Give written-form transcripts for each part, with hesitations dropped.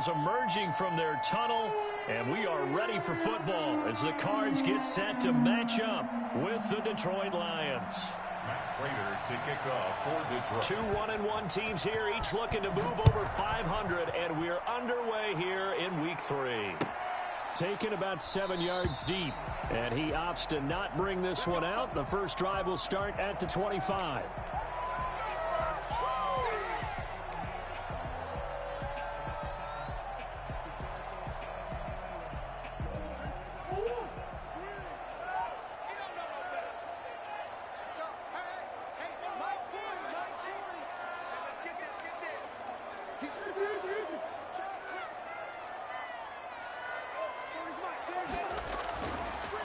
Cardinals emerging from their tunnel, and we are ready for football as the Cards get set to match up with the Detroit Lions. To kick off for Detroit. Two 1-1 teams here, each looking to move over 500, and we're underway here in Week 3. Taken about 7 yards deep, and he opts to not bring this one out. The first drive will start at the 25.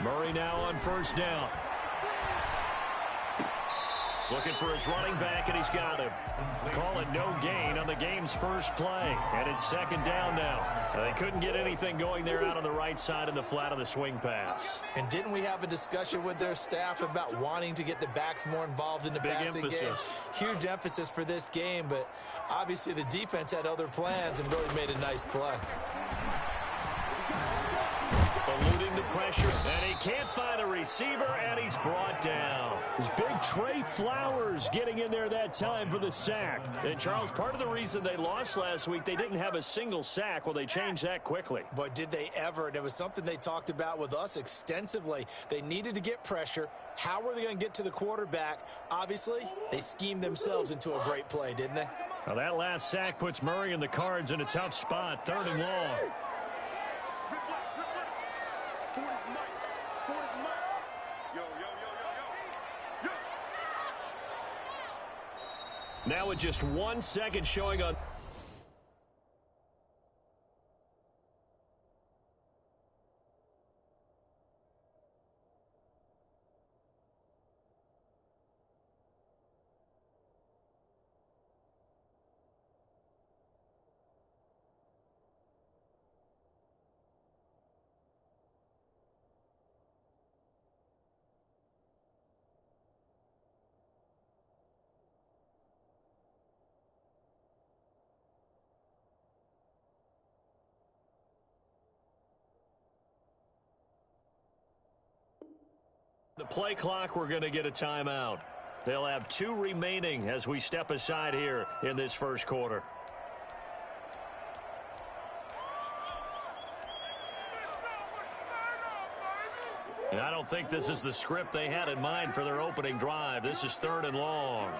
Murray now on first down. Looking for his running back, and he's got him. Call it no gain on the game's first play. And it's second down now. They couldn't get anything going there out on the right side in the flat of the swing pass. And didn't we have a discussion with their staff about wanting to get the backs more involved in the passing game? Huge emphasis for this game, but obviously the defense had other plans and really made a nice play. Eluding the pressure, and he can't find a receiver, and he's brought down. His big Trey Flowers getting in there that time for the sack. And, Charles, part of the reason they lost last week, they didn't have a single sack. Well, they changed that quickly. But did they ever? And it was something they talked about with us extensively. They needed to get pressure. How were they going to get to the quarterback? Obviously, they schemed themselves into a great play, didn't they? Well, that last sack puts Murray and the Cards in a tough spot, 3rd and long. Now with just 1 second showing on... The play clock, we're going to get a timeout. They'll have 2 remaining as we step aside here in this first quarter. And I don't think this is the script they had in mind for their opening drive. This is 3rd and long.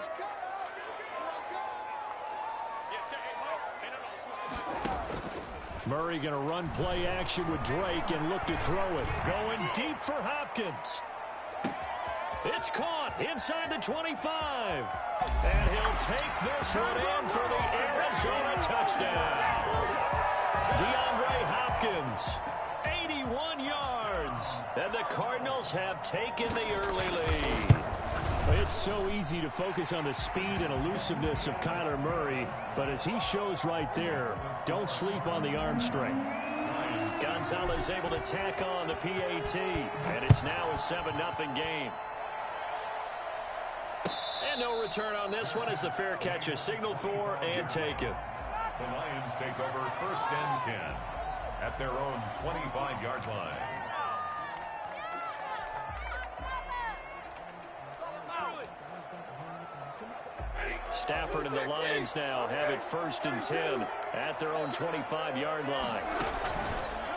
Murray going to run play action with Drake and look to throw it. Going deep for Hopkins. It's caught inside the 25. And he'll take this one in for the Arizona touchdown. DeAndre Hopkins, 81 yards. And the Cardinals have taken the early lead. It's so easy to focus on the speed and elusiveness of Kyler Murray, but as he shows right there, don't sleep on the arm strength. Gonzalez able to tack on the PAT, and it's now a 7-0 game. And no return on this one as the fair catch is signaled for and taken. The Lions take over 1st and 10 at their own 25-yard line. Stafford and the Lions now have it 1st and 10 at their own 25-yard line.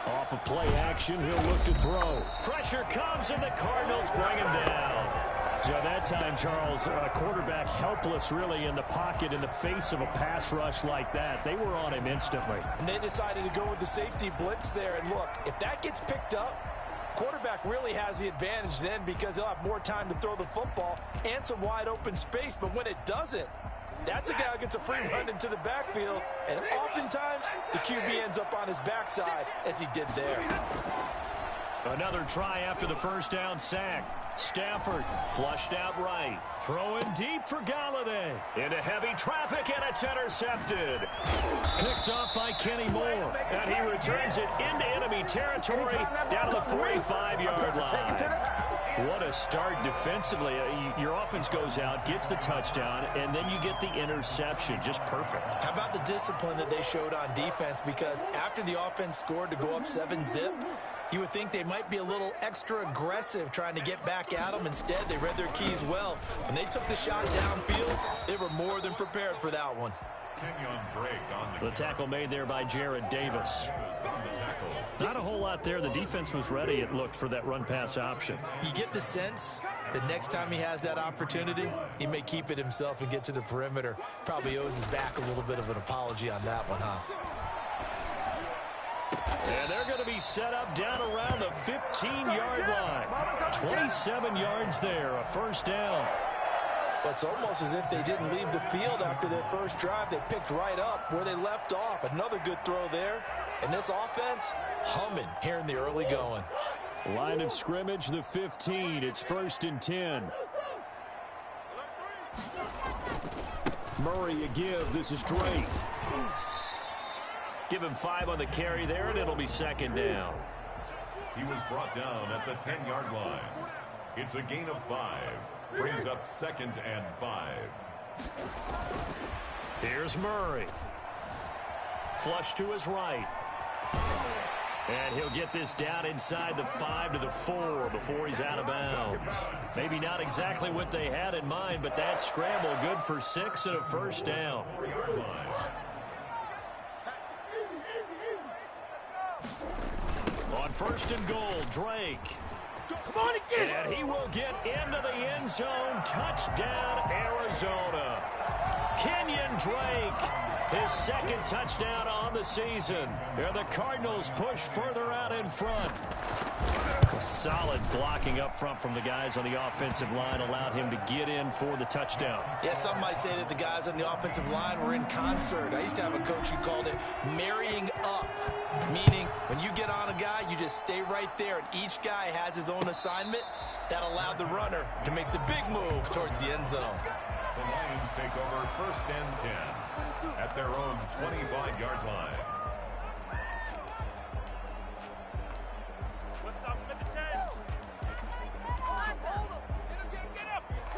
Off of play action, he'll look to throw. Pressure comes, and the Cardinals bring him down. So that time, Charles, a quarterback helpless really in the pocket in the face of a pass rush like that. They were on him instantly. And they decided to go with the safety blitz there. And look, if that gets picked up, quarterback really has the advantage then because he'll have more time to throw the football and some wide open space. But when it doesn't, that's a guy who gets a free run into the backfield. And oftentimes, the QB ends up on his backside as he did there. Another try after the first down sack. Stafford flushed out right. Throwing deep for Galladay. Into heavy traffic, and it's intercepted. Picked off by Kenny Moore. And he returns it into enemy territory down to the 45-yard line. What a start defensively. Your offense goes out, gets the touchdown, and then you get the interception. Just perfect. How about the discipline that they showed on defense? Because after the offense scored to go up 7-zip, you would think they might be a little extra aggressive trying to get back at them. Instead, they read their keys well. When they took the shot downfield, they were more than prepared for that one. The tackle made there by Jared Davis. Not a whole lot there. The defense was ready, it looked, for that run-pass option. You get the sense that next time he has that opportunity, he may keep it himself and get to the perimeter. Probably owes his back a little bit of an apology on that one, huh? And they're going to be set up down around the 15-yard line. 27 yards there, a first down. It's almost as if they didn't leave the field after their first drive. They picked right up where they left off. Another good throw there. And this offense, humming here in the early going. Line of scrimmage, the 15. It's 1st and 10. Murray a give. This is Drake. Give him 5 on the carry there, and it'll be 2nd down. He was brought down at the 10-yard line. It's a gain of 5. Brings up 2nd and 5. Here's Murray. Flush to his right. And he'll get this down inside the 5 to the 4 before he's out of bounds. Maybe not exactly what they had in mind, but that scramble good for 6 and a first down. On 1st and goal, Drake. Come on again. And he will get into the end zone. Touchdown, Arizona. Kenyon Drake, his 2nd touchdown on the season. And the Cardinals push further out in front. Solid blocking up front from the guys on the offensive line allowed him to get in for the touchdown. Yeah, some might say that the guys on the offensive line were in concert. I used to have a coach who called it marrying up, meaning when you get on a guy, you just stay right there, and each guy has his own assignment. That allowed the runner to make the big move towards the end zone. The Lions take over 1st and 10 at their own 25-yard line.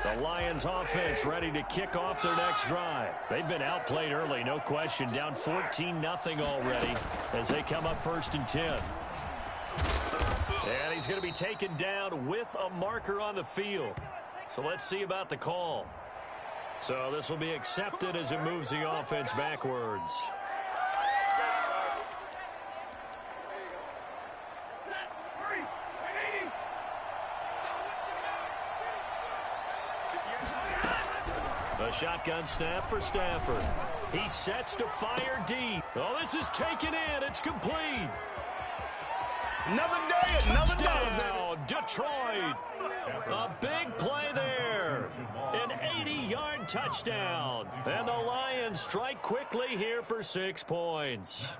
The Lions offense ready to kick off their next drive. They've been outplayed early, no question. Down 14-0 already as they come up 1st and 10. And he's going to be taken down with a marker on the field. So let's see about the call. So this will be accepted as it moves the offense backwards. A shotgun snap for Stafford. He sets to fire deep. Oh, this is taken in. It's complete. Another day, another Touchdown, Detroit. A big play there. An 80-yard touchdown. And the Lions strike quickly here for 6 points.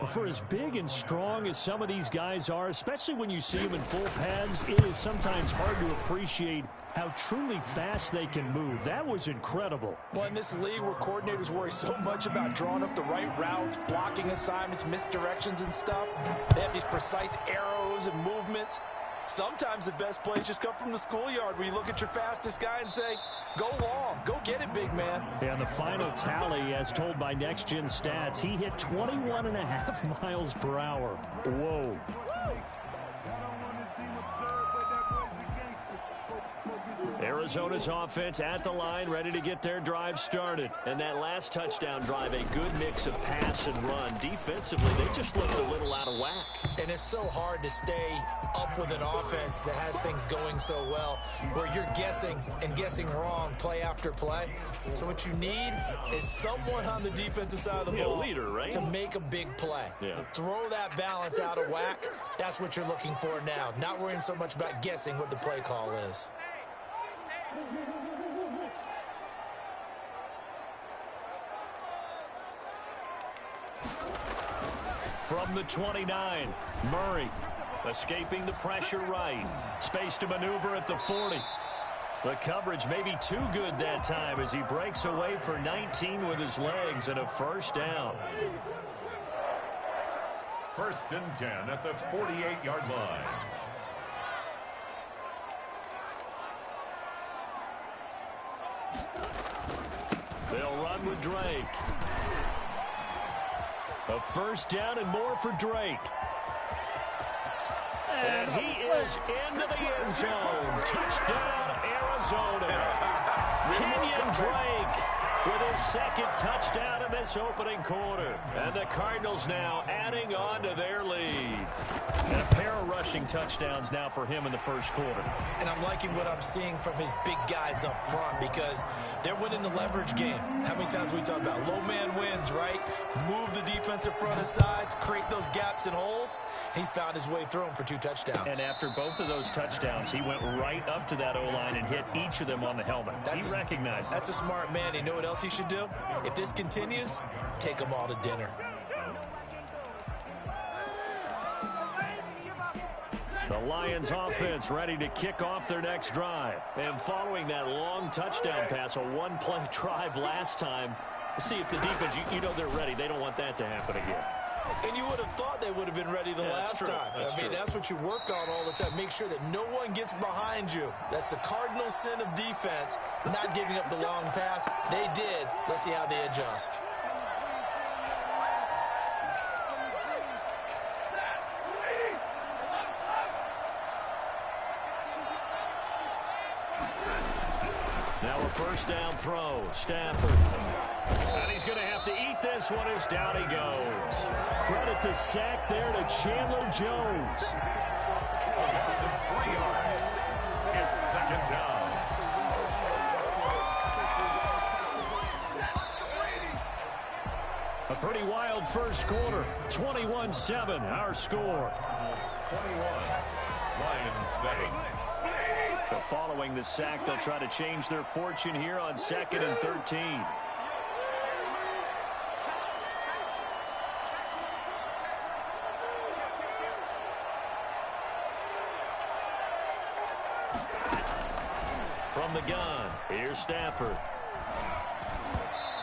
For as big and strong as some of these guys are, especially when you see them in full pads, it is sometimes hard to appreciate how truly fast they can move. That was incredible. Well, in this league where coordinators worry so much about drawing up the right routes, blocking assignments, misdirections and stuff, they have these precise arrows and movements. Sometimes the best plays just come from the schoolyard where you look at your fastest guy and say, go long, go get it, big man. And the final tally, as told by Next Gen Stats, he hit 21.5 miles per hour. Whoa. Arizona's offense at the line, ready to get their drive started. And that last touchdown drive, a good mix of pass and run. Defensively, they just looked a little out of whack. And it's so hard to stay up with an offense that has things going so well, where you're guessing and guessing wrong play after play. So what you need is someone on the defensive side of the ball leader, right? to make a big play. Yeah. Throw that balance out of whack. That's what you're looking for now. Not worrying so much about guessing what the play call is. From the 29, Murray escaping the pressure right. Space to maneuver at the 40. The coverage may be too good that time as he breaks away for 19 with his legs and a first down. 1st and 10 at the 48-yard line. Drake. A first down and more for Drake. And he is into the end zone. Touchdown, Arizona. Kenyon Drake with his second touchdown in this opening quarter. And the Cardinals now adding on to their lead. And a pair of rushing touchdowns now for him in the first quarter. And I'm liking what I'm seeing from his big guys up front because they're winning the leverage game. How many times we talk about low man wins, right? Move the defensive front aside, create those gaps and holes. He's found his way through them for 2 touchdowns. And after both of those touchdowns, he went right up to that O-line and hit each of them on the helmet. He recognized it. That's a smart man. You know what else he should do? If this continues, take them all to dinner. The Lions offense ready to kick off their next drive. And following that long touchdown pass, a one-play drive last time, see if the defense, you know they're ready. They don't want that to happen again. And you would have thought they would have been ready the last time. That's what you work on all the time. Make sure that no one gets behind you. That's the cardinal sin of defense, not giving up the long pass. They did. Let's see how they adjust. Now a first down throw. Stafford. And he's going to have to eat this one as down he goes. Credit the sack there to Chandler Jones. That's 3 yards. It's second down. A pretty wild first quarter. 21-7, our score. 21. Lions 7. So following the sack, they'll try to change their fortune here on 2nd and 13. From the gun, here's Stafford.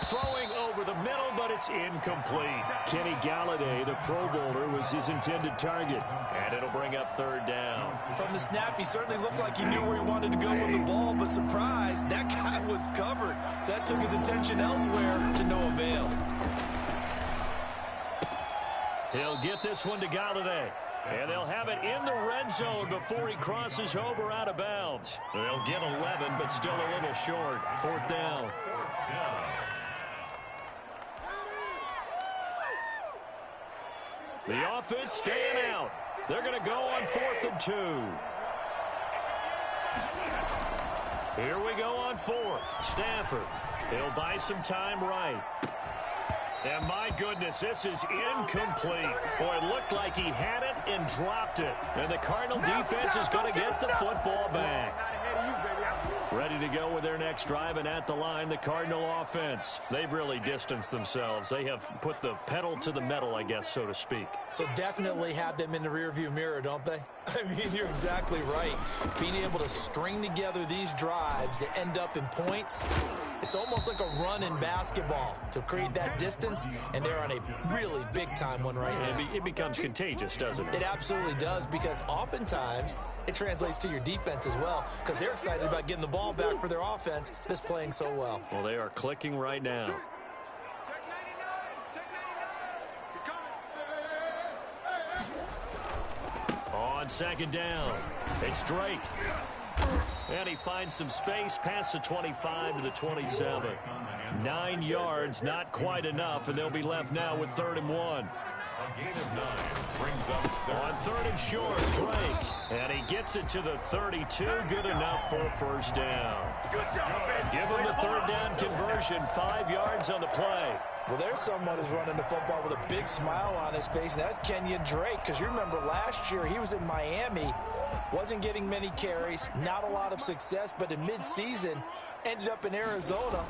Throwing over the middle, but it's incomplete. Kenny Galladay, the Pro Bowler, was his intended target. And it'll bring up 3rd down. From the snap, he certainly looked like he knew where he wanted to go with the ball, but surprise, that guy was covered. So that took his attention elsewhere to no avail. He'll get this one to Galladay. And they'll have it in the red zone before he crosses over out of bounds. They'll get 11, but still a little short. 4th down. The offense staying out. They're going to go on 4th and 2. Here we go on 4th. Stafford. He'll buy some time right. And my goodness, this is incomplete. Boy, it looked like he had it and dropped it. And the Cardinal defense is going to get the football back. Ready to go with their next drive, and at the line, the Cardinal offense. They've really distanced themselves. They have put the pedal to the metal, I guess, so to speak. So definitely have them in the rearview mirror, don't they? I mean, you're exactly right. Being able to string together these drives that end up in points, it's almost like a run in basketball to create that distance, and they're on a really big-time one right now. It becomes contagious, doesn't it? It absolutely does, because oftentimes it translates to your defense as well, because they're excited about getting the ball back for their offense that's playing so well. Well, they are clicking right now. On 2nd down, it's Drake. And he finds some space past the 25 to the 27. 9 yards, not quite enough, and they'll be left now with 3rd and 1. A gain of 9 brings up on 3rd and short, Drake. And he gets it to the 32. Good enough for a first down. Give him the 3rd down conversion. 5 yards on the play. Well, there's someone who's running the football with a big smile on his face, and that's Kenyon Drake, because you remember last year he was in Miami, wasn't getting many carries, not a lot of success, but in midseason ended up in Arizona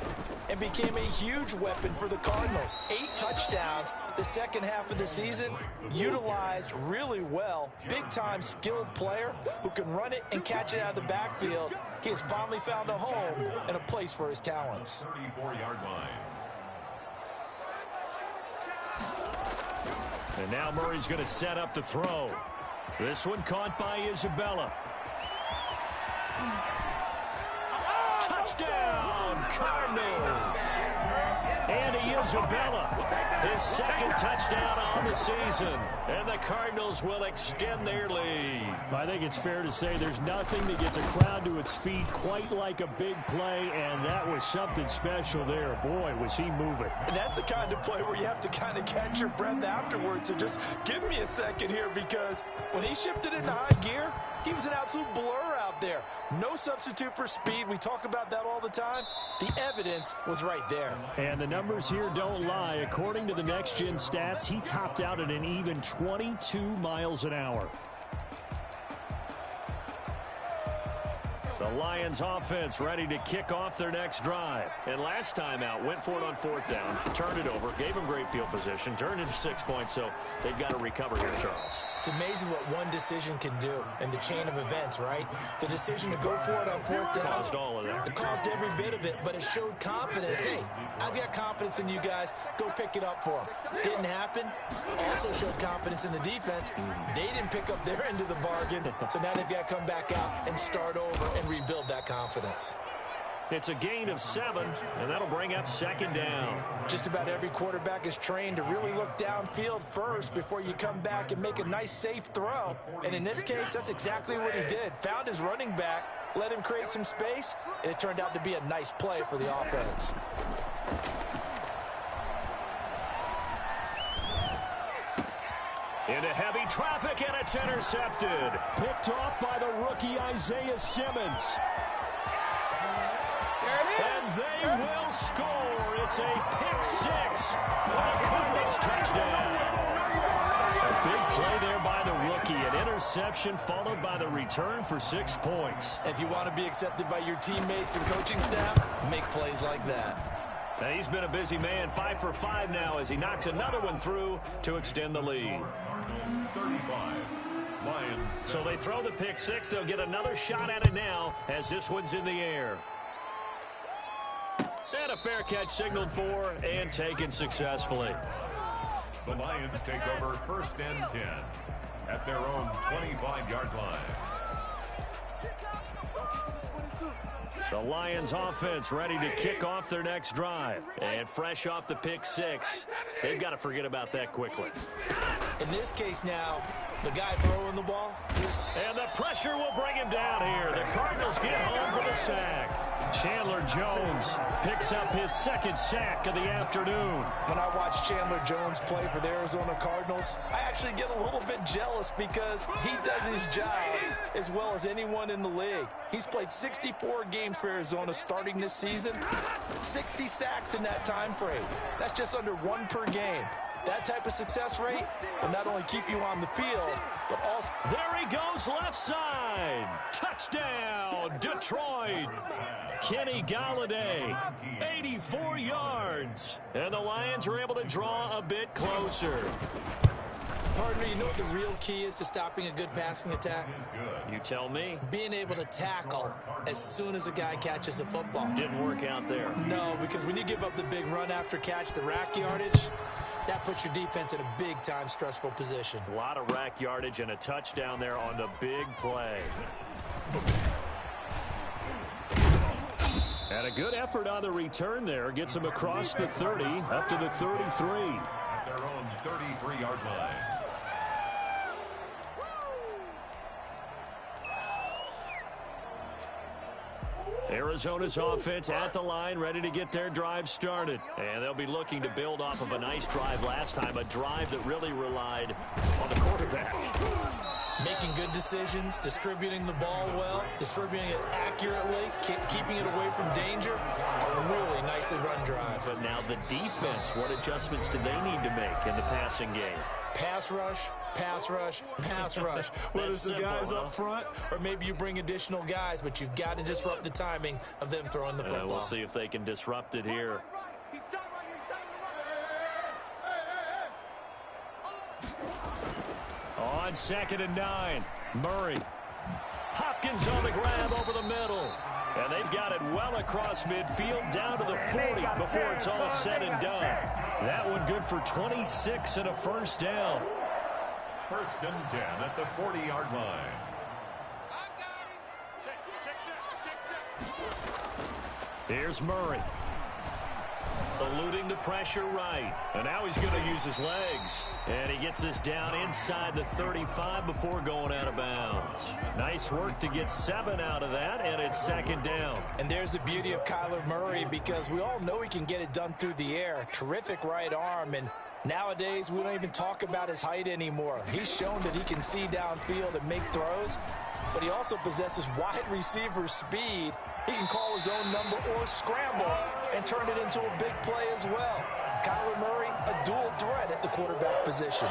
and became a huge weapon for the Cardinals. 8 touchdowns the second half of the season, utilized really well. Big-time skilled player who can run it and catch it out of the backfield. He has finally found a home and a place for his talents. 34-yard line. And now Murray's going to set up the throw. This one caught by Isabella. Touchdown, Cardinals. And he is Isabella. His second touchdown on the season. And the Cardinals will extend their lead. I think it's fair to say there's nothing that gets a crowd to its feet quite like a big play, and that was something special there. Boy, was he moving. And that's the kind of play where you have to kind of catch your breath afterwards. So just give me a second here, because when he shifted into high gear, he was an absolute blur out there. No substitute for speed. We talk about that all the time. The evidence was right there. And the numbers here don't lie. According to the next-gen stats, he topped out at an even 22 miles an hour. The Lions offense ready to kick off their next drive. And last time out, went for it on fourth down, turned it over, gave them great field position, turned into 6 points, so they've got to recover here, Charles. It's amazing what one decision can do in the chain of events, right? The decision to go for it on fourth down. Caused all of that. It caused every bit of it, but it showed confidence. Hey, I've got confidence in you guys. Go pick it up for them. Didn't happen. Also showed confidence in the defense. They didn't pick up their end of the bargain, so now they've got to come back out and start over and rebuild that confidence. It's a gain of 7, and that'll bring up second down. Just about every quarterback is trained to really look downfield first before you come back and make a nice, safe throw. And in this case, that's exactly what he did. Found his running back, let him create some space, and it turned out to be a nice play for the offense. Into heavy traffic, and it's intercepted. Picked off by the rookie Isaiah Simmons. And they will score. It's a pick 6 for the Cardinals touchdown. A big play there by the rookie. An interception followed by the return for 6 points. If you want to be accepted by your teammates and coaching staff, make plays like that. And he's been a busy man, 5 for 5 now as he knocks another one through to extend the lead. 35. Lions. So they throw the pick 6. They'll get another shot at it now as this one's in the air. And a fair catch signaled for and taken successfully. The Lions take over 1st and 10 at their own 25-yard line. The Lions offense ready to kick off their next drive. And fresh off the pick 6, they've got to forget about that quickly. In this case now, the guy throwing the ball. And the pressure will bring him down here. The Cardinals get home for the sack. Chandler Jones picks up his second sack of the afternoon. When I watch Chandler Jones play for the Arizona Cardinals, I actually get a little bit jealous because he does his job as well as anyone in the league. He's played 64 games for Arizona starting this season, 60 sacks in that time frame. That's just under 1 per game. That type of success rate will not only keep you on the field, but also... There he goes, left side. Touchdown, Detroit. Kenny Galladay, 84 yards. And the Lions are able to draw a bit closer. Partner, you know what the real key is to stopping a good passing attack? You tell me. Being able to tackle as soon as a guy catches the football. Didn't work out there. No, because when you give up the big run after catch, the rack yardage, that puts your defense in a big-time stressful position. A lot of rack yardage and a touchdown there on the big play. And a good effort on the return there. Gets him across the 30, up to the 33. At their own 33-yard line. Arizona's offense at the line, ready to get their drive started. And they'll be looking to build off of a nice drive last time, a drive that really relied on the quarterback. Making good decisions, distributing the ball well, distributing it accurately, keeping it away from danger. A really nicely run drive. But now the defense, what adjustments do they need to make in the passing game? Pass rush, pass rush, pass rush. Whether it's the guys up front or maybe you bring additional guys, but you've got to disrupt the timing of them throwing the football. We'll see if they can disrupt it here. On 2nd and 9, Murray. Hopkins on the grab over the middle. And they've got it well across midfield down to the 40 before it's all said and done. That one good for 26 and a first down. 1st and 10 at the 40-yard line. Here's Murray. Eluding the pressure right. And now he's going to use his legs. And he gets this down inside the 35 before going out of bounds. Nice work to get 7 out of that, and it's second down. And there's the beauty of Kyler Murray, because we all know he can get it done through the air. Terrific right arm, and nowadays we don't even talk about his height anymore. He's shown that he can see downfield and make throws, but he also possesses wide receiver speed. He can call his own number or scramble and turn it into a big play as well. Kyler Murray, a dual threat at the quarterback position.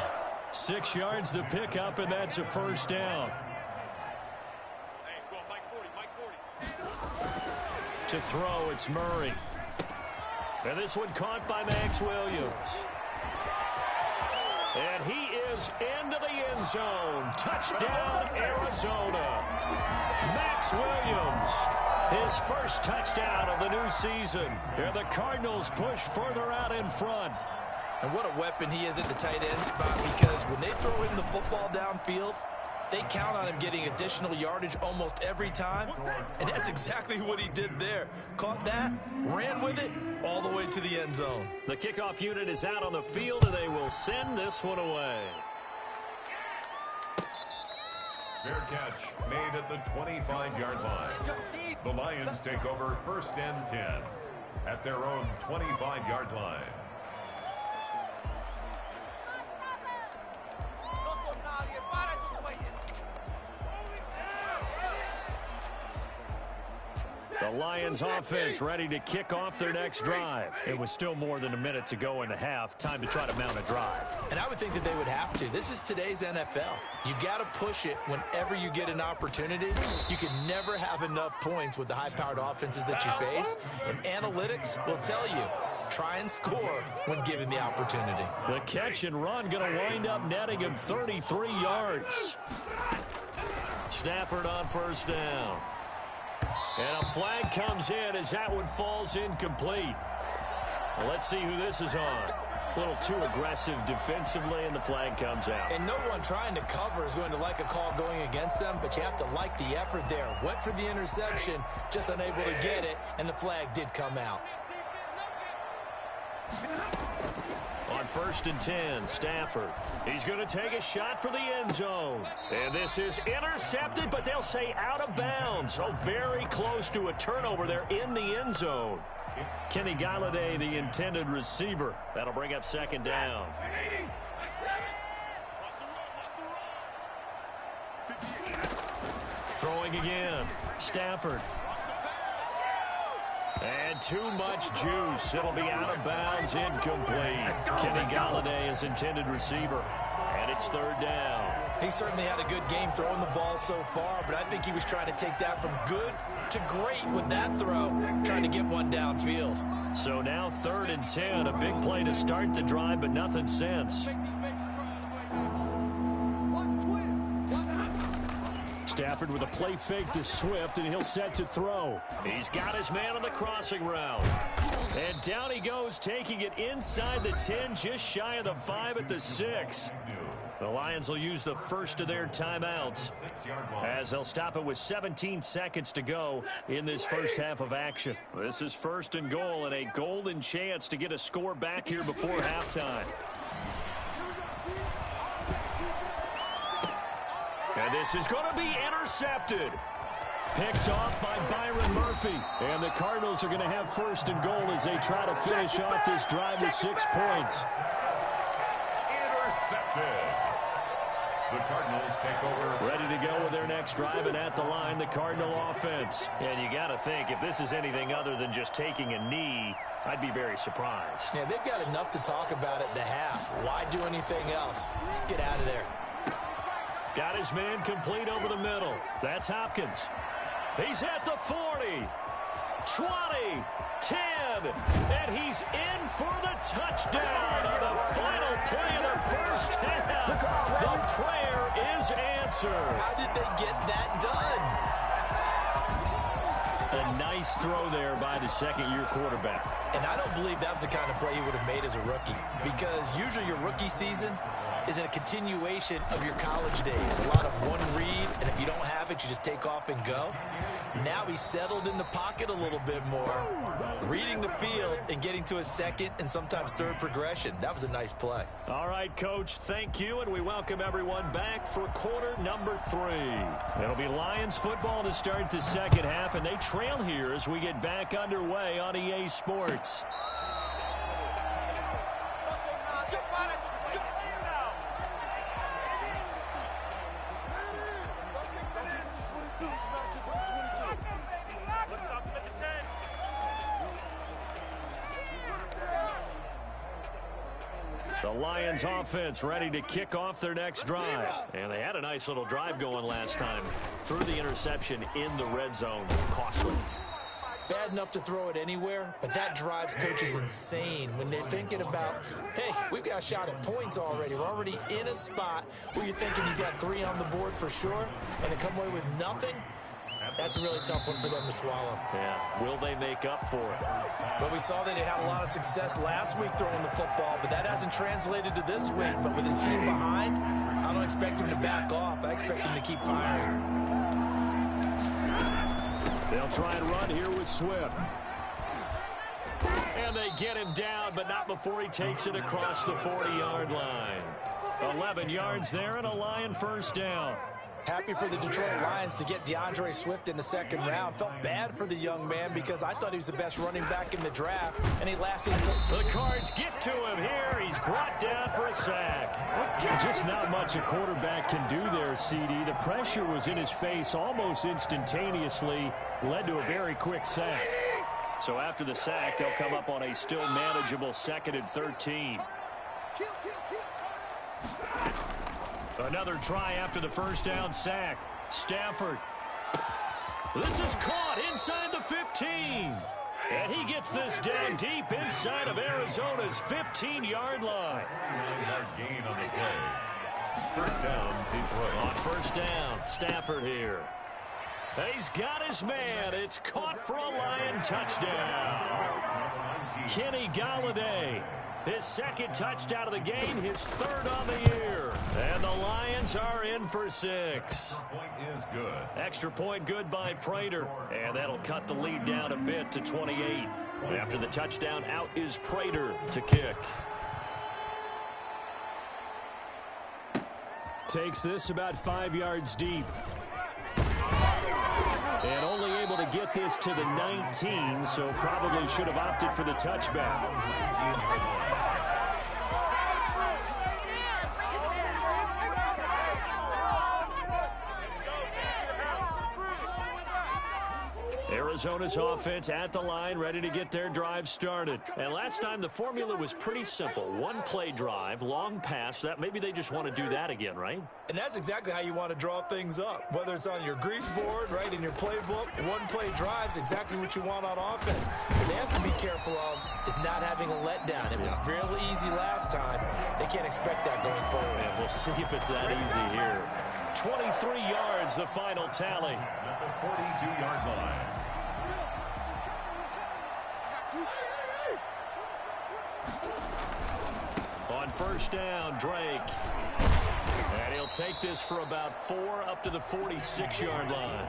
6 yards the pickup, and that's a first down. To throw, it's Murray. And this one caught by Max Williams. And he is into the end zone. Touchdown, Arizona. Max Williams, his first touchdown of the new season. And the Cardinals push further out in front. And what a weapon he is at the tight end spot, because when they throw him the football downfield, they count on him getting additional yardage almost every time. And that's exactly what he did there. Caught that, ran with it, all the way to the end zone. The kickoff unit is out on the field, and they will send this one away. Fair catch made at the 25-yard line. The Lions take over 1st and 10 at their own 25-yard line. The Lions offense ready to kick off their next drive. It was still more than a minute to go in the half. Time to try to mount a drive. And I would think that they would have to. This is today's NFL. You got to push it whenever you get an opportunity. You can never have enough points with the high-powered offenses that you face. And analytics will tell you, try and score when given the opportunity. The catch and run going to wind up netting him 33 yards. Stafford on first down. And a flag comes in as that one falls incomplete. Well, let's see who this is on. A little too aggressive defensively, and the flag comes out. And no one trying to cover is going to like a call going against them, but you have to like the effort there. Went for the interception, just unable to get it, and the flag did come out. On 1st and 10, Stafford. He's going to take a shot for the end zone. And this is intercepted, but they'll say out of bounds. So very close to a turnover there in the end zone. Kenny Galladay, the intended receiver. That'll bring up second down. Throwing again. Stafford. And too much juice. It'll be out of bounds, incomplete. Kenny Galladay is intended receiver. And it's third down. He certainly had a good game throwing the ball so far, but I think he was trying to take that from good to great with that throw, trying to get one downfield. So now 3rd and 10, a big play to start the drive, but nothing since. Stafford with a play fake to Swift, and he'll set to throw. He's got his man on the crossing route. And down he goes, taking it inside the 10, just shy of the 5 at the 6. The Lions will use the first of their timeouts, as they'll stop it with 17 seconds to go in this first half of action. This is 1st and goal, and a golden chance to get a score back here before halftime. And this is going to be intercepted. Picked off by Byron Murphy. And the Cardinals are going to have 1st and goal as they try to finish off this drive with 6 points. Intercepted. The Cardinals take over. Ready to go with their next drive, and at the line, the Cardinal offense. And you got to think, if this is anything other than just taking a knee, I'd be very surprised. Yeah, they've got enough to talk about at the half. Why do anything else? Just get out of there. Got his man complete over the middle. That's Hopkins. He's at the 40, 20, 10, and he's in for the touchdown on the final play of the first half. The prayer is answered. How did they get that done? A nice throw there by the second-year quarterback. And I don't believe that was the kind of play he would have made as a rookie, because usually your rookie season, is a continuation of your college days. A lot of one read, and if you don't have it, you just take off and go. Now he's settled in the pocket a little bit more, reading the field and getting to a second and sometimes third progression. That was a nice play. All right, Coach, thank you, and we welcome everyone back for quarter number 3. It'll be Lions football to start the second half, and they trail here as we get back underway on EA Sports. The Lions offense ready to kick off their next drive. And they had a nice little drive going last time. Threw the interception in the red zone. Costly. Bad enough to throw it anywhere, but that drives coaches insane when they're thinking about, hey, we've got a shot at points already. We're already in a spot where you're thinking you got 3 on the board for sure, and to come away with nothing, that's a really tough one for them to swallow. Yeah, will they make up for it? Well, we saw that they had a lot of success last week throwing the football, but that hasn't translated to this week. But with his team behind, I don't expect him to back off. I expect him to keep firing. They'll try and run here with Swift. And they get him down, but not before he takes it across the 40-yard line. 11 yards there and a Lion first down. Happy for the Detroit Lions to get DeAndre Swift in the second round. Felt bad for the young man because I thought he was the best running back in the draft, and he lasted until... The Cards get to him here. He's brought down for a sack. Just not much a quarterback can do there, CD. The pressure was in his face almost instantaneously, led to a very quick sack. So after the sack, they'll come up on a still manageable 2nd and 13. Another try after the first down sack. Stafford. This is caught inside the 15. And he gets this down deep inside of Arizona's 15-yard line. 9-yard gain on the play. First down, Detroit. On first down, Stafford here. He's got his man. It's caught for a Lion touchdown. Kenny Golladay. His 2nd touchdown of the game, his 3rd on the year. And the Lions are in for 6. Point is good. Extra point good by Prater. And that'll cut the lead down a bit to 28. After the touchdown, out is Prater to kick. Takes this about 5 yards deep. And only able to get this to the 19, so probably should have opted for the touchback. Arizona's offense at the line, ready to get their drive started. And last time, the formula was pretty simple. 1-play drive, long pass. That maybe they just want to do that again, right? And that's exactly how you want to draw things up. Whether it's on your grease board, right, in your playbook, 1-play drive's exactly what you want on offense. What they have to be careful of is not having a letdown. It was fairly easy last time. They can't expect that going forward. And we'll see if it's that easy here. 23 yards, the final tally. At the 42-yard line. On first down, Drake. And he'll take this for about 4 up to the 46-yard line.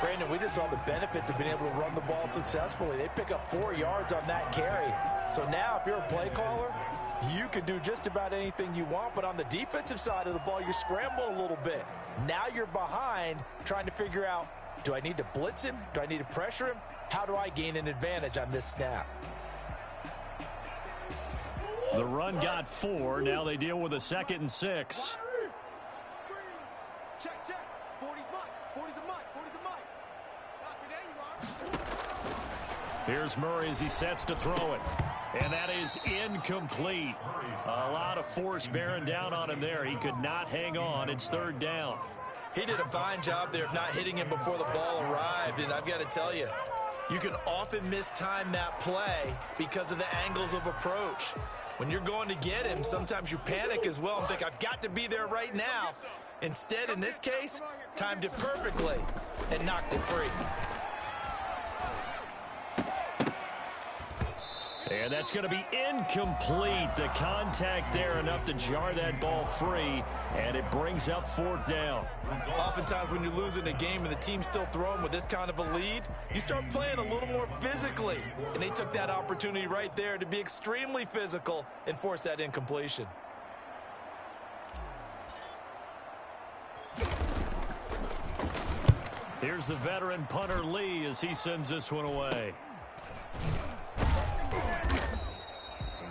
Brandon, we just saw the benefits of being able to run the ball successfully. They pick up 4 yards on that carry. So now if you're a play caller, you can do just about anything you want. But on the defensive side of the ball, you're scrambling a little bit. Now you're behind trying to figure out, do I need to blitz him? Do I need to pressure him? How do I gain an advantage on this snap? The run got 4. Now they deal with a 2nd and 6. Check. 40's mine. 40's a mine. 40's a mine. Not today, you are. Here's Murray as he sets to throw it. And that is incomplete. A lot of force bearing down on him there. He could not hang on. It's 3rd down. He did a fine job there of not hitting him before the ball arrived. And I've got to tell you, you can often mistime that play because of the angles of approach. When you're going to get him, sometimes you panic as well and think, I've got to be there right now. Instead, in this case, timed it perfectly and knocked it free. And that's going to be incomplete. The contact there enough to jar that ball free, and it brings up 4th down. Oftentimes when you're losing a game and the team's still throwing with this kind of a lead, you start playing a little more physically. And they took that opportunity right there to be extremely physical and force that incompletion. Here's the veteran punter Lee as he sends this one away.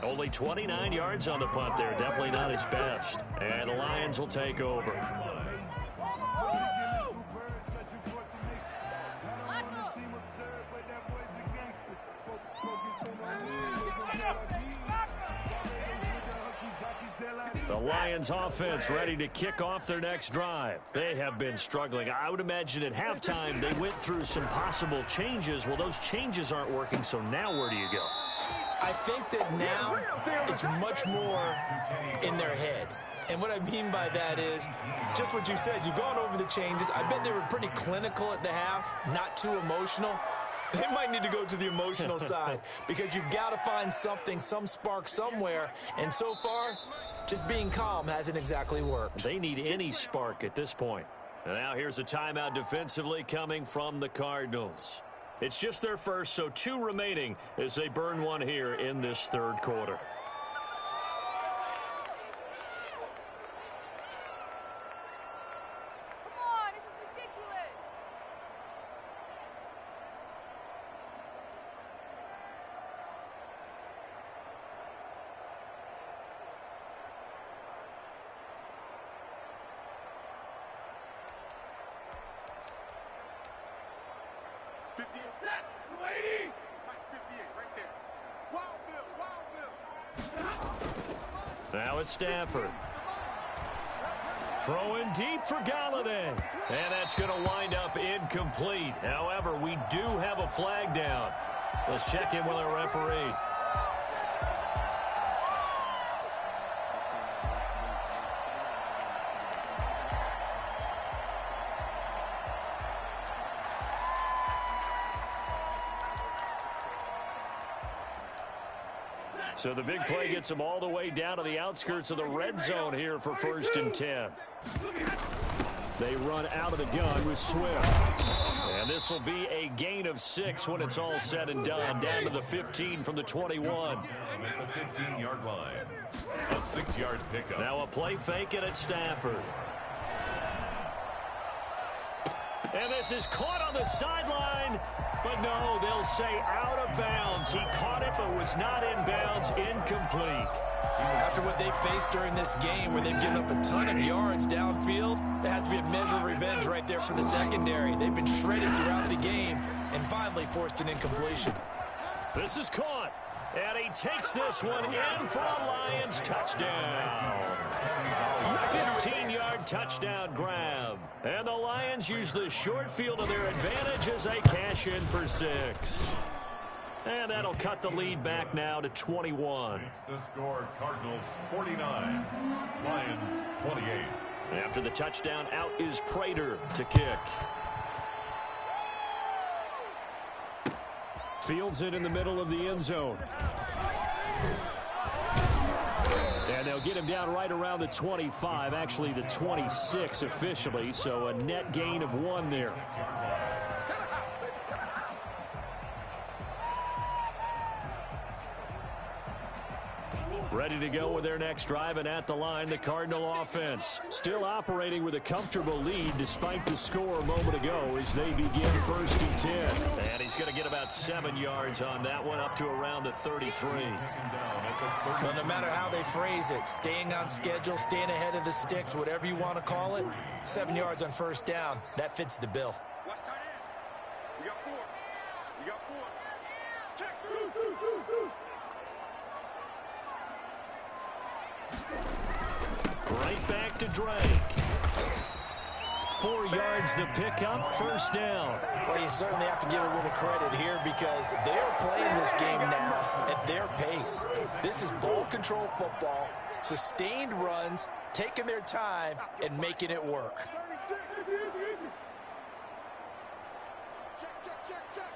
Only 29 yards on the punt there. Definitely not his best. And the Lions will take over. The Lions offense ready to kick off their next drive. They have been struggling. I would imagine at halftime they went through some possible changes. Well, those changes aren't working, so now where do you go? I think that now it's much more in their head. And what I mean by that is just what you said. You've gone over the changes. I bet they were pretty clinical at the half, not too emotional. They might need to go to the emotional side because you've got to find something, some spark somewhere. And so far, just being calm hasn't exactly worked. They need any spark at this point. And now here's a timeout defensively coming from the Cardinals. It's just their first, so 2 remaining as they burn one here in this 3rd quarter. Come on, this is ridiculous. Now it's Stafford. Throwing deep for Galladay. And that's going to wind up incomplete. However, we do have a flag down. Let's check in with our referee. So the big play gets them all the way down to the outskirts of the red zone here for 1st and 10. They run out of the gun with Swift. And this will be a gain of 6 when it's all said and done. Down to the 15 from the 21. At the 15-yard line. A 6-yard pickup. Now a play fake and it's Stafford. And this is caught on the sideline. But no, they'll say out of bounds. He caught it but was not in bounds. Incomplete. After what they faced during this game where they've given up a ton of yards downfield, there has to be a measure of revenge right there for the secondary. They've been shredded throughout the game and finally forced an incompletion. This is caught. And he takes this one in for a Lions touchdown. 15-yard touchdown grab. And the Lions use the short field to their advantage as they cash in for 6. And that'll cut the lead back now to 21. The score, Cardinals 49, Lions 28. After the touchdown, out is Prater to kick. Fields it in the middle of the end zone. And they'll get him down right around the 25, actually the 26 officially, so a net gain of 1 there. Ready to go with their next drive, and at the line, the Cardinal offense. Still operating with a comfortable lead despite the score a moment ago as they begin 1st and 10. And he's going to get about 7 yards on that one, up to around the 33. Well, no matter how they phrase it, staying on schedule, staying ahead of the sticks, whatever you want to call it, 7 yards on 1st down, that fits the bill. Watch tight end. We got 4. We got 4. Check. Right back to Drake. 4 yards the pickup, 1st down. Well, you certainly have to give a little credit here because they're playing this game now at their pace. This is ball control football, sustained runs, taking their time, and making it work. 36. Check.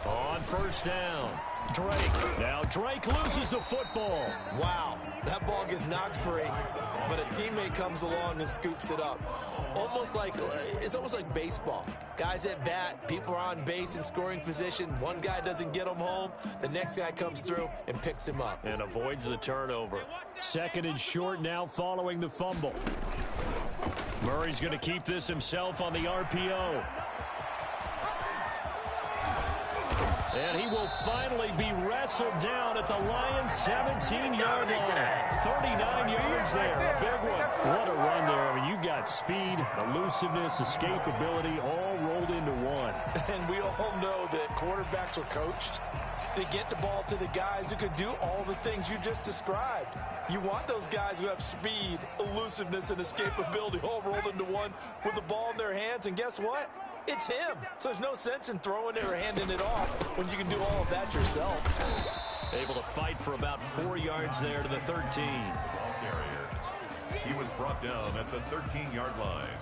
On first down. Drake. Now Drake loses the football. Wow, that ball gets knocked free, but a teammate comes along and scoops it up. It's almost like baseball. Guys at bat, people are on base in scoring position. One guy doesn't get him home. The next guy comes through and picks him up. And avoids the turnover. Second and short now following the fumble. Murray's going to keep this himself on the RPO. And he will finally be wrestled down at the Lions' 17-yard line. 39 yards there. A big one. What a run there. I mean, you got speed, elusiveness, escapability all rolled into one. And we all know that quarterbacks are coached. They get the ball to the guys who can do all the things you just described. You want those guys who have speed, elusiveness, and escapability all rolled into one with the ball in their hands. And guess what? It's him. So there's no sense in throwing it or handing it off when you can do all of that yourself. Able to fight for about 4 yards there to the 13. Ball carrier. He was brought down at the 13-yard line.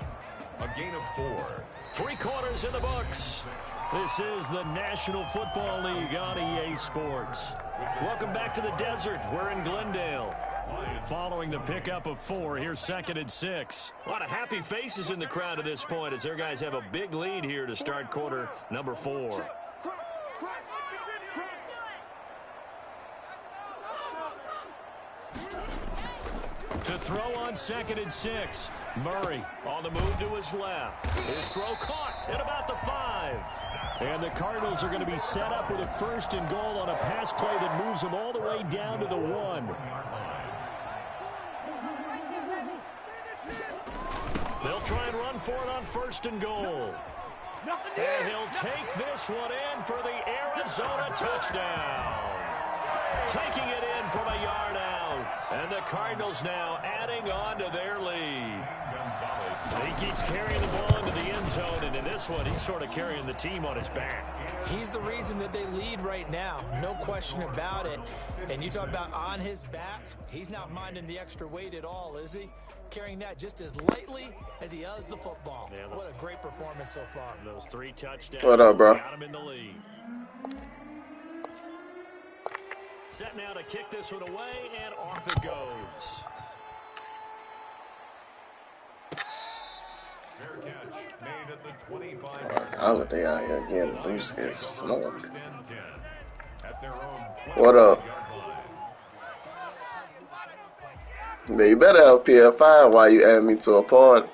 A gain of 4. 3 quarters in the books. This is the National Football League on EA Sports. Welcome back to the desert. We're in Glendale. Following the pickup of 4, here's second and 6. A lot of happy faces in the crowd at this point as their guys have a big lead here to start quarter number 4. To throw on second and 6. Murray on the move to his left. His throw caught at about the 5. And the Cardinals are going to be set up with a first and goal on a pass play that moves them all the way down to the 1. They'll try and run for it on first and goal. And he'll take this one in for the Arizona touchdown. Taking it in from a yard out. And the Cardinals now adding on to their lead. He keeps carrying the ball into the end zone, and in this one, he's sort of carrying the team on his back. He's the reason that they lead right now. No question about it. And you talk about on his back, he's not minding the extra weight at all, is he? Carrying that just as lightly as he does the football. Yeah, what a great performance so far. Those 3 touchdowns. What up, bro? Got him in the lead. Set now to kick this one away, and off it goes. Fair catch made at the 25-yard Holiday out here getting loose as fuck. First and 10 at their own What up? 25-yard line. Man, you better have PS5 while you add me to a party.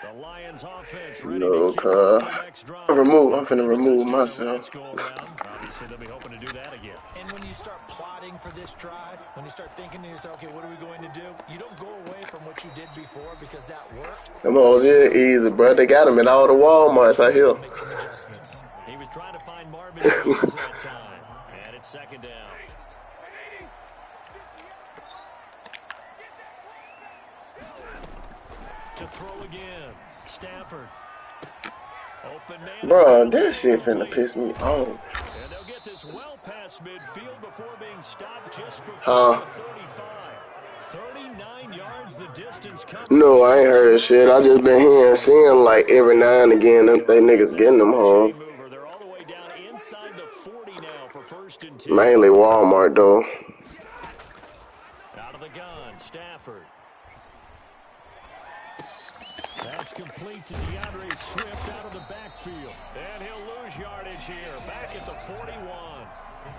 The Lions offense No, cuz. I'm finna remove myself. Obviously, they'll be hoping to do that again. And when you start plotting for this drive, when you start thinking to yourself, okay, what are we going to do? You don't go away from what you did before because that worked. Them hoes here easy, bro. They got them in all the Walmarts out here. Make some adjustments. He was trying to find Marvin Jones that time. And it's second down. To throw again. Stafford. Open man. Bro, that shit finna piss me off. And they'll get this well past midfield before being stopped just before the 35. 39 yards the distance covered. No, I ain't heard shit. I just been hearing, seeing like every now and again they niggas getting them home. They're all the way down inside the 40 now for first and 10. Mainly Walmart though. Out of the gun, Stafford. That's complete to DeAndre Swift out of the backfield. And he'll lose yardage here. Back at the 41.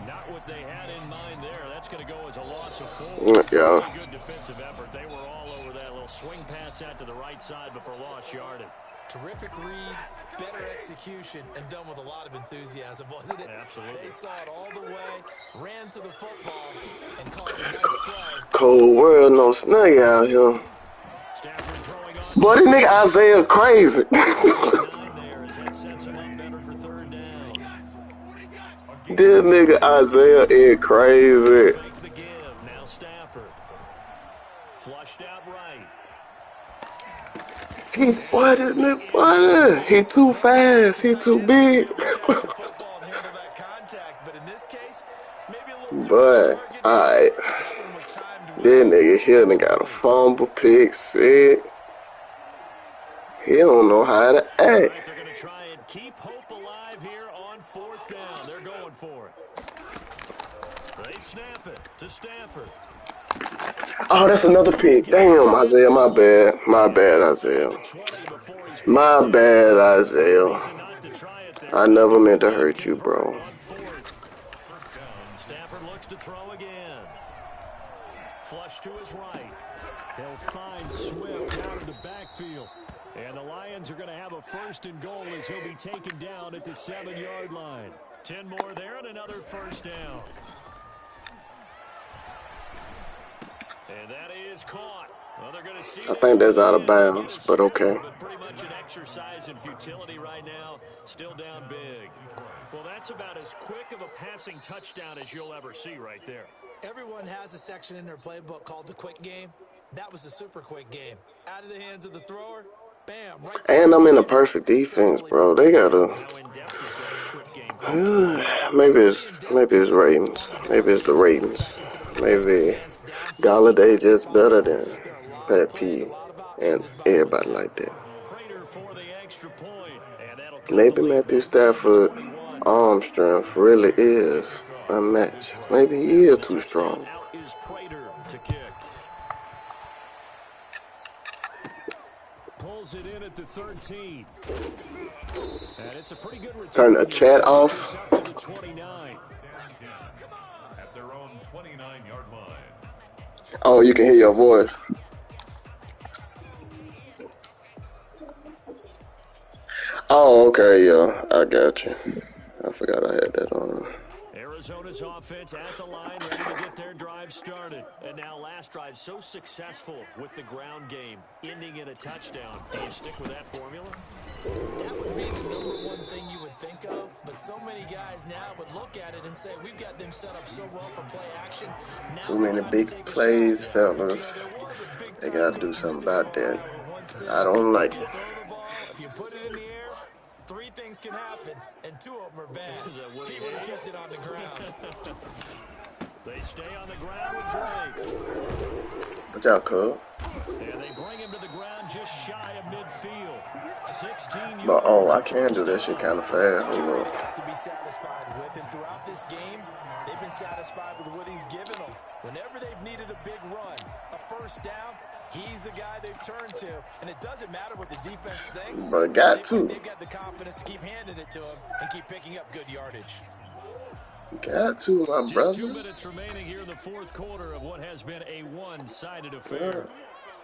Not what they had in mind there. That's going to go as a loss of 4. Yeah. Really good defensive effort. They were all over that little swing pass out to the right side before lost yardage. Terrific read, better execution, and done with a lot of enthusiasm, wasn't it? Absolutely. They saw it all the way, ran to the football, and caused a nice play. Cold world, no snug out here. Stafford throwing on. Boy, this nigga Isaiah crazy. There as that sets him up better for third down. This nigga Isaiah is crazy. Fake the give. Now Stafford. Flushed out right. Boy, this nigga, boy, he too fast. He too big. But, alright. This nigga here done got a fumble, pick, sick. He don't know how to act. They're going to try and keep hope alive here on 4th down. They're going for it. They snap it to Stafford. Oh, that's another pick. Damn, Isaiah, my bad. My bad, Isaiah. My bad, Isaiah. I never meant to hurt you, bro. Stafford looks to throw again. Flush to his right. He'll find Swift out of the backfield. And the Lions are going to have a 1st and goal as he'll be taken down at the 7-yard line. 10 more there and another 1st down. And that is caught. Well, they're going to see I think that's out of bounds, but okay. But pretty much an exercise in futility right now. Still down big. Well, that's about as quick of a passing touchdown as you'll ever see right there. Everyone has a section in their playbook called the quick game. That was a super quick game. Out of the hands of the thrower, bam, right. And I'm in a perfect defense, bro. They gotta. Maybe it's ratings. Maybe it's the ratings. Maybe Galladay just better than Pat P and everybody like that. Maybe Matthew Stafford arm strength really is unmatched. Maybe he is too strong. Pulls it in at the 13. And it's a pretty good return. Turn the chat off. At their own 29-yard line. Oh, you can hear your voice. Oh, okay, yeah, I got you. I forgot I had that on. Arizona's offense at the line, ready to get their drive started. And now last drive so successful with the ground game, ending in a touchdown. Do you stick with that formula? That would be the #1 thing you would think of, but so many guys now would look at it and say, we've got them set up so well for play action. Too many big plays, fellas. They gotta do something about that. I don't like it. If you put it in the air, 3 things can happen, and 2 of them are bad. He would have kissed it on the ground. They stay on the ground with Drake. Watch out, cuz. And they bring him to the ground just shy of midfield. 16 But oh, I can do that shit kind of fast. Hold up. To be satisfied with, and throughout this game, they've been satisfied with what he's given them. Whenever they've needed a big run, a 1st down, he's the guy they've turned to, and it doesn't matter what the defense thinks. But got to. They've got the confidence to keep handing it to him and keep picking up good yardage. Got to, my brother. Just 2 minutes remaining here in the 4th quarter of what has been a one-sided affair.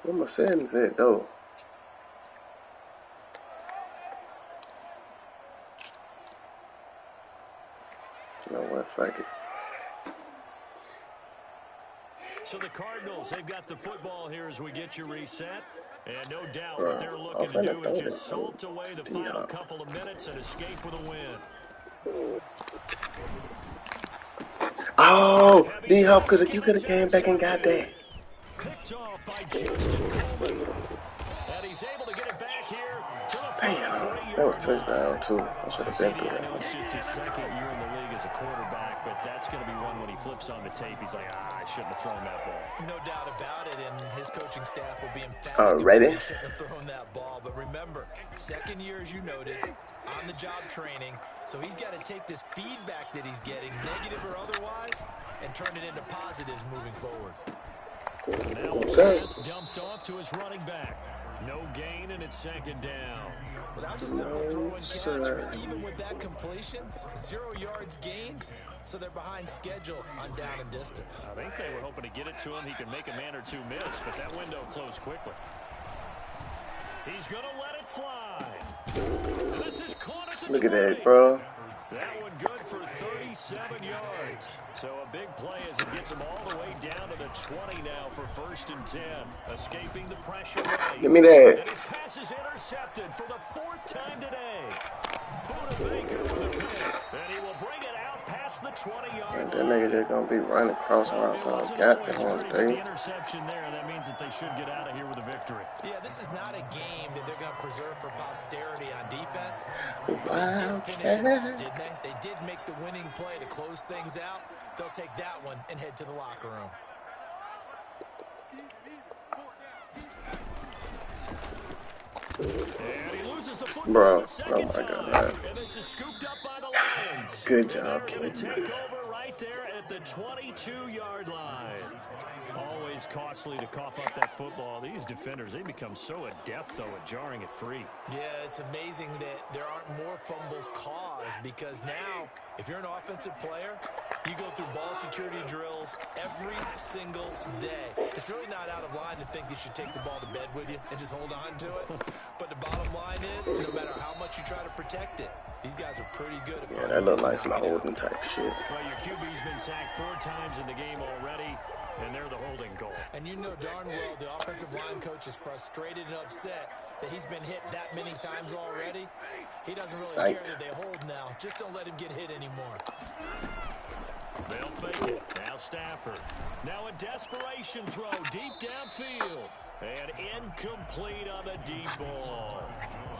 What my settings at, though? You know what? Fuck it. So the Cardinals, they've got the football here as we get you reset. And no doubt what they're looking to do is just salt away the final couple of minutes and escape with a win. Oh, D-Hop, you could have came back and got that. Picked off by Justin Coleman. And he's able to get it back here to the Damn, that was touchdown, too. I should have been through that. It's just his 2nd year in the league as a quarterback, but that's going to be one when he flips on the tape. He's like, I shouldn't have thrown that ball. No doubt about it, and his coaching staff will be emphatic. Ready? He shouldn't have thrown that ball, but remember, 2nd year, as you noted, on-the-job training, so he's got to take this feedback that he's getting, negative or otherwise, and turn it into positives moving forward. Now a pass dumped off to his running back. No gain, and it's 2nd down. Well, that was a simple throw and catch, but even with that completion, 0 yards gained, so they're behind schedule on down and distance. I think they were hoping to get it to him. He could make a man or 2 miss, but that window closed quickly. He's going to let it fly. And this is caught at the Look at 20. that, bro. That one good for 37 yards. So a big play as it gets him all the way down to the 20 now for 1st and 10. Escaping the pressure. Give me that. And his pass is intercepted for the 4th time today. Buda Baker with a pick. And he will bring it out past the 20-yard That nigga just gonna be running across around, so I got that one The day. interception there, that means that they should get out of here with a victory. Yeah, this is not a game that they're going to preserve for posterity on defense. Wow, They did finish it off, didn't they? They did make the winning play to close things out. They'll take that one and head to the locker room. And he loses the football Bro, the oh second my time. God. And this is scooped up by the Lions. Good And job, they're going to King. take over right there at the 22-yard line. Always costly to cough up that football. These defenders, they become so adept, though, at jarring it free. Yeah, it's amazing that there aren't more fumbles caused because now, if you're an offensive player, you go through ball security drills every single day. It's really not out of line to think you should take the ball to bed with you and just hold on to it. But the bottom line is, no matter how much you try to protect it, these guys are pretty good at Yeah, that finding look ways like to some knock it down. holding type shit. Well, your QB's been sacked 4 times in the game already, and they're the holding goal. And you know darn well the offensive line coach is frustrated and upset that he's been hit that many times already. He doesn't really care that they hold now. Just don't let him get hit anymore. They'll fake it. Now Stafford. Now a desperation throw deep downfield. And incomplete on the deep ball.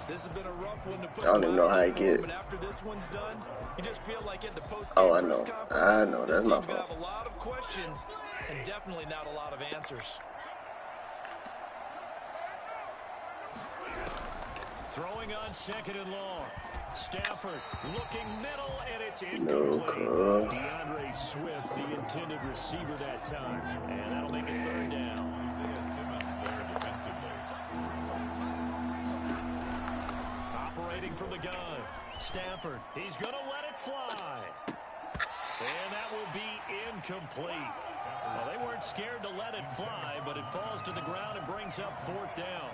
This has been a rough one to put. I don't even know how he get. But after this one's done, you just feel like at the post-game Oh, I press know. conference, I know. That's this my team's gonna fault. have a lot of questions and definitely not a lot of answers. Throwing on 2nd and long. Stafford looking middle, and it's No, incomplete. DeAndre Swift, the intended receiver that time. And that'll make it 3rd down. Operating from the gun. Stafford, he's going to let it fly. And that will be incomplete. Well, they weren't scared to let it fly, but it falls to the ground and brings up 4th down.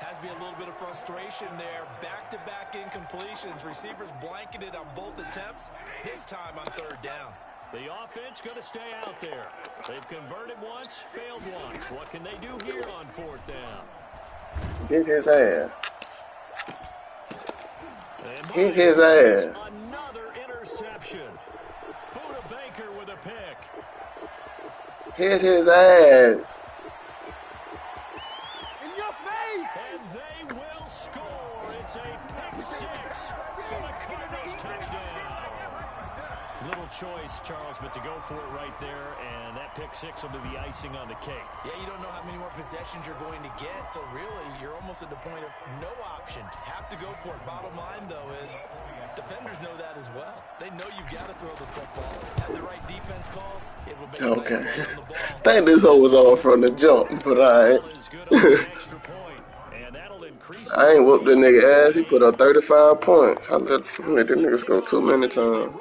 Has to be a little bit of frustration there. Back-to-back incompletions. Receivers blanketed on both attempts, this time on 3rd down. The offense going to stay out there. They've converted once, failed once. What can they do here on 4th down? Get his ass. And Hit his ass. another interception. Buda Baker with a pick. Hit his ass. And they will score. It's a pick 6 for the Cardinals touchdown. Little choice, Charles, but to go for it right there, and that pick 6 will be the icing on the cake. Yeah, you don't know how many more possessions you're going to get, so really you're almost at the point of no option. Have to go for it. Bottom line, though, is defenders know that as well. They know you've got to throw the football. Have the right defense call, it will be a Okay. nice play on the ball. I think this hoe was on from the jump, but alright. I ain't whooped this nigga ass. He put up 35 points. I let this nigga score too many times.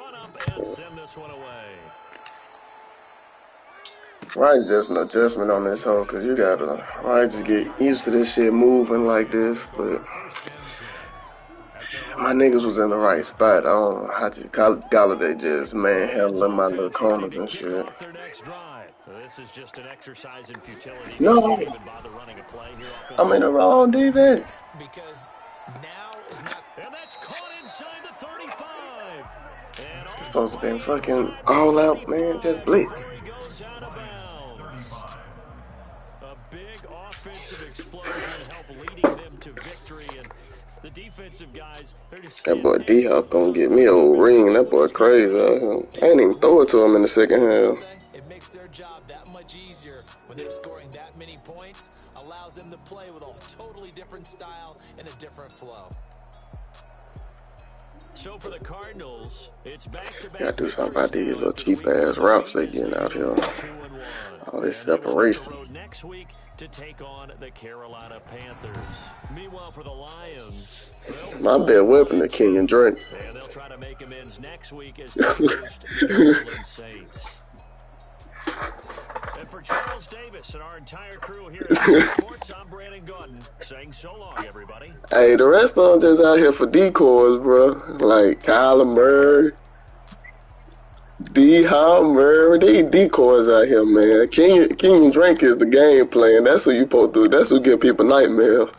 Right, it's just an adjustment on this hoe, cause you gotta just get used to this shit moving like this. But my niggas was in the right spot. I don't know how to Galladay just handling my little corners and shit. This is just an exercise in futility. No, I'm in the wrong defense. Because now is not. And that's caught inside the 35. It's supposed to be fucking all out, man. Just blitz. A big offensive explosion help leading them to victory, and the defensive guys, they're just that boy D-Hop gonna get me old ring. That boy crazy. I ain't even throw it to him in the second half. It makes their job that much easier when they're scoring that many points. Allows them to play with a totally different style and a different flow. So for the Cardinals, it's back-to-back. Gotta do something about these little cheap ass routes they getting out here. All this separation. Next week to take on the Carolina Panthers. Meanwhile, for the Lions, My bad weapon, the Kenyon Drake. and they'll try to make amends next week as they host the New Orleans Saints. And for Charles Davis and our entire crew here at Sports, I'm Brandon Gordon saying so long, everybody. Hey, the rest of them just out here for decoys, bro. Like Kyler Murray, D-Hop Murray, they decoys out here, man. Kenyon Drake is the game plan. That's what you supposed to do. That's what give people nightmares.